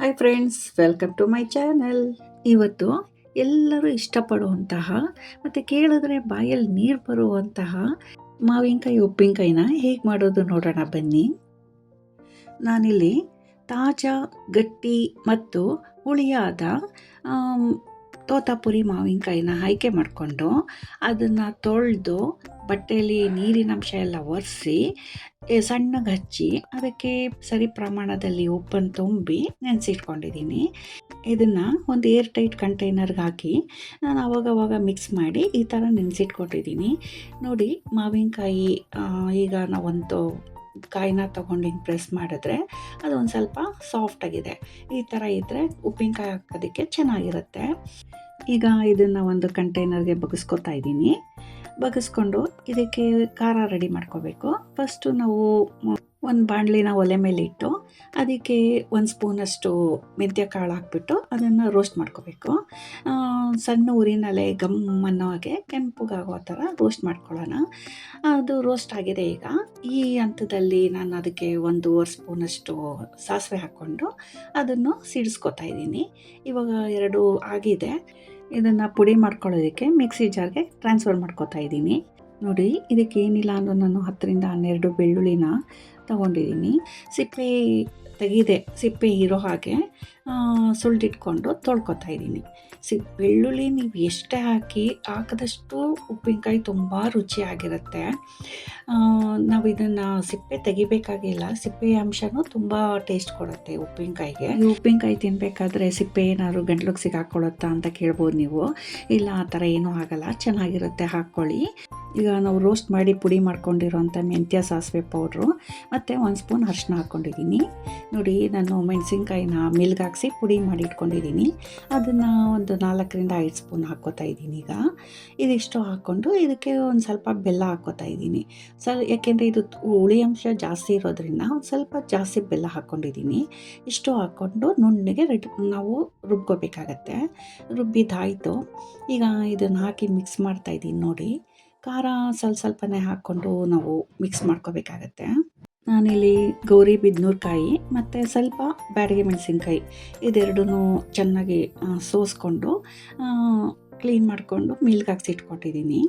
Hi friends, welcome to my channel. ಇವತ್ತು ಎಲ್ಲರೂ ಇಷ್ಟಪಡುವಂತಹ ಮತ್ತು ಕೇಳಿದ್ರೆ ಬಾಯಲ್ಲಿ ನೀರು ಬರುವಂತಹ ಮಾವಿನಕಾಯಿ ಉಪ್ಪಿನಕಾಯಿನ ಹೇಗೆ ಮಾಡೋದು ನೋಡೋಣ ಬನ್ನಿ. ನಾನಿಲ್ಲಿ ತಾಜಾ, ಗಟ್ಟಿ ಮತ್ತು ಹುಳಿಯಾದ ತೋತಾಪುರಿ ಮಾವಿನಕಾಯಿನ ಆಯ್ಕೆ ಮಾಡಿಕೊಂಡು ಅದನ್ನು ತೊಳೆದು ಬಟ್ಟೆಯಲ್ಲಿ ನೀರಿನಂಶ ಎಲ್ಲ ಒರೆಸಿ ಸಣ್ಣಗೆ ಹಚ್ಚಿ ಅದಕ್ಕೆ ಸರಿ ಪ್ರಮಾಣದಲ್ಲಿ ಉಪ್ಪನ್ನು ತುಂಬಿ ನೆನೆಸಿಟ್ಕೊಂಡಿದ್ದೀನಿ. ಇದನ್ನು ಒಂದು ಏರ್ ಟೈಟ್ ಕಂಟೈನರ್ಗೆ ಹಾಕಿ ನಾನು ಆವಾಗವಾಗ ಮಿಕ್ಸ್ ಮಾಡಿ ಈ ಥರ ನೆನೆಸಿಟ್ಕೊಂಡಿದ್ದೀನಿ. ನೋಡಿ, ಮಾವಿನಕಾಯಿ ಈಗ ನಾವೊಂದು ಕಾಯಿನ ತೊಗೊಂಡು ಹಿಂಗೆ ಪ್ರೆಸ್ ಮಾಡಿದ್ರೆ ಅದು ಒಂದು ಸ್ವಲ್ಪ ಸಾಫ್ಟಾಗಿದೆ. ಈ ಥರ ಇದ್ದರೆ ಉಪ್ಪಿನಕಾಯಿ ಹಾಕೋದಕ್ಕೆ ಚೆನ್ನಾಗಿರುತ್ತೆ. ಈಗ ಇದನ್ನು ಒಂದು ಕಂಟೈನರ್ಗೆ ಬಗ್ಗಿಸ್ಕೊತಾ ಇದ್ದೀನಿ. ಬಗ್ಗಿಸ್ಕೊಂಡು ಇದಕ್ಕೆ ಖಾರ ರೆಡಿ ಮಾಡ್ಕೋಬೇಕು. ಫಸ್ಟು ನಾವು ಒಂದು ಬಾಣಲಿನ ಒಲೆ ಮೇಲೆ ಇಟ್ಟು ಅದಕ್ಕೆ 1 ಸ್ಪೂನಷ್ಟು ಮೆಂತ್ಯ ಕಾಳು ಹಾಕ್ಬಿಟ್ಟು ಅದನ್ನು ರೋಸ್ಟ್ ಮಾಡ್ಕೋಬೇಕು. ಸಣ್ಣ ಉರಿನಲ್ಲೇ ಗಮ್ ಅನ್ನೋ ಹಾಗೆ ಕೆಂಪಗಾಗೋ ಥರ ರೋಸ್ಟ್ ಮಾಡ್ಕೊಳ್ಳೋಣ. ಅದು ರೋಸ್ಟ್ ಆಗಿದೆ. ಈಗ ಈ ಹಂತದಲ್ಲಿ ನಾನು ಅದಕ್ಕೆ 1.5 ಸ್ಪೂನಷ್ಟು ಸಾಸಿವೆ ಹಾಕ್ಕೊಂಡು ಅದನ್ನು ಸಿಡಿಸ್ಕೊತಾ ಇದ್ದೀನಿ. ಇವಾಗ 2 ಆಗಿದೆ. ಇದನ್ನು ಪುಡಿ ಮಾಡ್ಕೊಳ್ಳೋದಕ್ಕೆ ಮಿಕ್ಸಿ ಜಾರ್ಗೆ ಟ್ರಾನ್ಸ್ಫರ್ ಮಾಡ್ಕೊತಾ ಇದ್ದೀನಿ. ನೋಡಿ, ಇದಕ್ಕೆ ಏನಿಲ್ಲ ಅಂದರೂ ನಾನು 10ರಿಂದ 12 ಬೆಳ್ಳುಳ್ಳಿನ ತೊಗೊಂಡಿದ್ದೀನಿ. ಸಿಪ್ಪೆ ತೆಗೆದೆ, ಸಿಪ್ಪೆ ಇರೋ ಹಾಗೆ ಸುಲಿದಿಟ್ಕೊಂಡು ತೊಳ್ಕೊತಾ ಇದ್ದೀನಿ. ಬೆಳ್ಳುಳ್ಳಿ ನೀವು ಎಷ್ಟೇ ಹಾಕಿದಷ್ಟು ಉಪ್ಪಿನಕಾಯಿ ತುಂಬ ರುಚಿಯಾಗಿರುತ್ತೆ. ನಾವು ಇದನ್ನು ಸಿಪ್ಪೆ ತೆಗಿಬೇಕಾಗಿಲ್ಲ. ಸಿಪ್ಪೆ ಅಂಶನೂ ತುಂಬ ಟೇಸ್ಟ್ ಕೊಡುತ್ತೆ ಉಪ್ಪಿನಕಾಯಿಗೆ. ಈ ಉಪ್ಪಿನಕಾಯಿ ತಿನ್ನಬೇಕಾದ್ರೆ ಸಿಪ್ಪೆ ಏನಾದ್ರು ಗಂಟ್ಲಿಗೆ ಸಿಗಾಕೊಳ್ಳುತ್ತಾ ಅಂತ ಕೇಳ್ಬೋದು ನೀವು. ಇಲ್ಲ, ಆ ಥರ ಏನೂ ಆಗಲ್ಲ, ಚೆನ್ನಾಗಿರುತ್ತೆ, ಹಾಕ್ಕೊಳ್ಳಿ. ಈಗ ನಾವು ರೋಸ್ಟ್ ಮಾಡಿ ಪುಡಿ ಮಾಡ್ಕೊಂಡಿರೋಂಥ ಮೆಂತ್ಯ ಸಾಸಿವೆ ಪೌಡ್ರು ಮತ್ತು 1 ಸ್ಪೂನ್ ಅರಿಶಿನ ಹಾಕ್ಕೊಂಡಿದ್ದೀನಿ. ನೋಡಿ, ನಾನು ಮೆಣಸಿನ್ಕಾಯಿನ ಮಿಲ್ಗೆ ಹಾಕ್ಸಿ ಪುಡಿ ಮಾಡಿ ಇಟ್ಕೊಂಡಿದ್ದೀನಿ. ಅದನ್ನು ಒಂದು 4ರಿಂದ 5 ಸ್ಪೂನ್ ಹಾಕ್ಕೋತಾ ಇದ್ದೀನಿ. ಈಗ ಇದಿಷ್ಟು ಹಾಕ್ಕೊಂಡು ಇದಕ್ಕೆ ಒಂದು ಸ್ವಲ್ಪ ಬೆಲ್ಲ ಹಾಕ್ಕೋತಾ ಇದ್ದೀನಿ. ಯಾಕೆಂದರೆ ಇದು ಹುಳಿ ಅಂಶ ಜಾಸ್ತಿ ಇರೋದ್ರಿಂದ ಒಂದು ಸ್ವಲ್ಪ ಜಾಸ್ತಿ ಬೆಲ್ಲ ಹಾಕ್ಕೊಂಡಿದ್ದೀನಿ. ಇಷ್ಟು ಹಾಕ್ಕೊಂಡು ನುಣ್ಣಗೆ ನಾವು ರುಬ್ಕೋಬೇಕಾಗತ್ತೆ. ರುಬ್ಬಿದ್ದಾಯಿತು. ಈಗ ಇದನ್ನು ಹಾಕಿ ಮಿಕ್ಸ್ ಮಾಡ್ತಾಯಿದ್ದೀನಿ. ನೋಡಿ, ಖಾರ ಸ್ವಲ್ಪನೇ ಹಾಕ್ಕೊಂಡು ನಾವು ಮಿಕ್ಸ್ ಮಾಡ್ಕೋಬೇಕಾಗತ್ತೆ. ನಾನಿಲ್ಲಿ ಗೌರಿ ಬಿದನೂರ್ಕಾಯಿ ಮತ್ತು ಸ್ವಲ್ಪ ಬ್ಯಾಡಗಿ ಮೆಣಸಿನ್ಕಾಯಿ ಇದೆರಡೂ ಚೆನ್ನಾಗಿ ಸೋಸ್ಕೊಂಡು ಕ್ಲೀನ್ ಮಾಡಿಕೊಂಡು ಮಿಲ್ಗೆ ಹಾಕ್ಸಿ ಇಟ್ಕೊಟ್ಟಿದ್ದೀನಿ.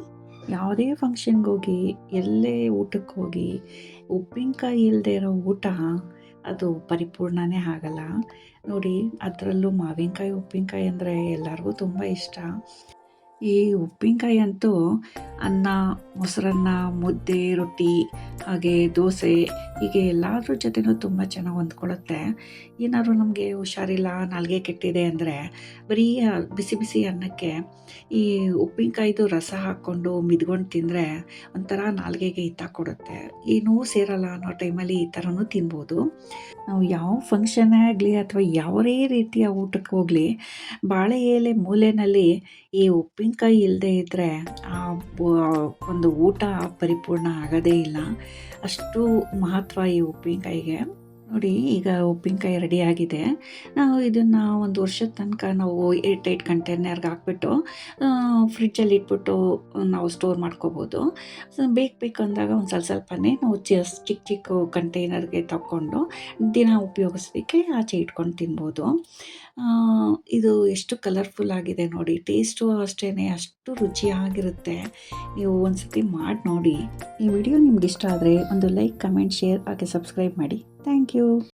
ಯಾವುದೇ ಫಂಕ್ಷನ್ಗೆ ಹೋಗಿ, ಎಲ್ಲೇ ಊಟಕ್ಕೆ ಹೋಗಿ, ಉಪ್ಪಿನಕಾಯಿ ಇಲ್ಲದೆ ಇರೋ ಊಟ ಅದು ಪರಿಪೂರ್ಣನೇ ಆಗಲ್ಲ. ನೋಡಿ, ಅದರಲ್ಲೂ ಮಾವಿನಕಾಯಿ ಉಪ್ಪಿನಕಾಯಿ ಅಂದರೆ ಎಲ್ಲರಿಗೂ ತುಂಬ ಇಷ್ಟ. ಈ ಉಪ್ಪಿನಕಾಯಿ ಅಂತೂ ಅನ್ನ, ಮೊಸರನ್ನ, ಮುದ್ದೆ, ರೊಟ್ಟಿ, ಹಾಗೆ ದೋಸೆ, ಹೀಗೆ ಎಲ್ಲದ್ರ ಜೊತೆನೂ ತುಂಬ ಚೆನ್ನಾಗಿ ಹೊಂದ್ಕೊಳ್ಳುತ್ತೆ. ಏನಾದ್ರು ನಮಗೆ ಹುಷಾರಿಲ್ಲ, ನಾಲಿಗೆ ಕೆಟ್ಟಿದೆ ಅಂದರೆ ಬರೀ ಬಿಸಿ ಬಿಸಿ ಅನ್ನಕ್ಕೆ ಈ ಉಪ್ಪಿನಕಾಯಿದು ರಸ ಹಾಕ್ಕೊಂಡು ಮಿದ್ಕೊಂಡು ತಿಂದರೆ ಒಂಥರ ನಾಲಿಗೆಗೆ ಹಿತ ಕೊಡುತ್ತೆ. ಏನೂ ಸೇರಲ್ಲ ಅನ್ನೋ ಟೈಮಲ್ಲಿ ಈ ಥರನೂ ತಿನ್ಬೋದು. ನಾವು ಯಾವ ಫಂಕ್ಷನ್ನೇ ಆಗಲಿ ಅಥವಾ ಯಾವುದೇ ರೀತಿಯ ಊಟಕ್ಕೆ ಹೋಗಲಿ, ಬಾಳೆ ಎಲೆ ಮೂಲೆಯಲ್ಲಿ ಈ ಉಪ್ಪಿನಕಾಯಿ ಇಲ್ಲದೆ ಇದ್ದರೆ ಆ ಒಂದು ಊಟ ಪರಿಪೂರ್ಣ ಆಗೋದೇ ಇಲ್ಲ. ಅಷ್ಟು ಮಹತ್ವ ಈ ಉಪ್ಪಿನಕಾಯಿಗೆ. ನೋಡಿ, ಈಗ ಉಪ್ಪಿನಕಾಯಿ ರೆಡಿಯಾಗಿದೆ. ನಾವು ಇದನ್ನು 1 ವರ್ಷದ ತನಕ ನಾವು ಏರ್ ಟೈಟ್ ಕಂಟೈನರ್ಗೆ ಹಾಕ್ಬಿಟ್ಟು ಫ್ರಿಜ್ಜಲ್ಲಿ ಇಟ್ಬಿಟ್ಟು ನಾವು ಸ್ಟೋರ್ ಮಾಡ್ಕೋಬೋದು. ಬೇಕು ಅಂದಾಗ ಒಂದು ಸ್ವಲ್ಪನೇ ನಾವು ಚಿಕ್ಕ ಚಿಕ್ಕ ಕಂಟೈನರ್ಗೆ ತಗೊಂಡು ದಿನ ಉಪಯೋಗಿಸೋದಕ್ಕೆ ಆಚೆ ಇಟ್ಕೊಂಡು ತಿನ್ಬೋದು. ಇದು ಎಷ್ಟು ಕಲರ್ಫುಲ್ ಆಗಿದೆ ನೋಡಿ. ಟೇಸ್ಟು ಅಷ್ಟೇ ಅಷ್ಟು ರುಚಿಯಾಗಿರುತ್ತೆ. ನೀವು ಒಂದು ಸತಿ ಮಾಡಿ ನೋಡಿ. ಈ ವಿಡಿಯೋ ನಿಮ್ಗೆ ಇಷ್ಟ ಆದರೆ ಒಂದು ಲೈಕ್, ಕಮೆಂಟ್, ಶೇರ್ ಹಾಗೆ ಸಬ್ಸ್ಕ್ರೈಬ್ ಮಾಡಿ. Thank you.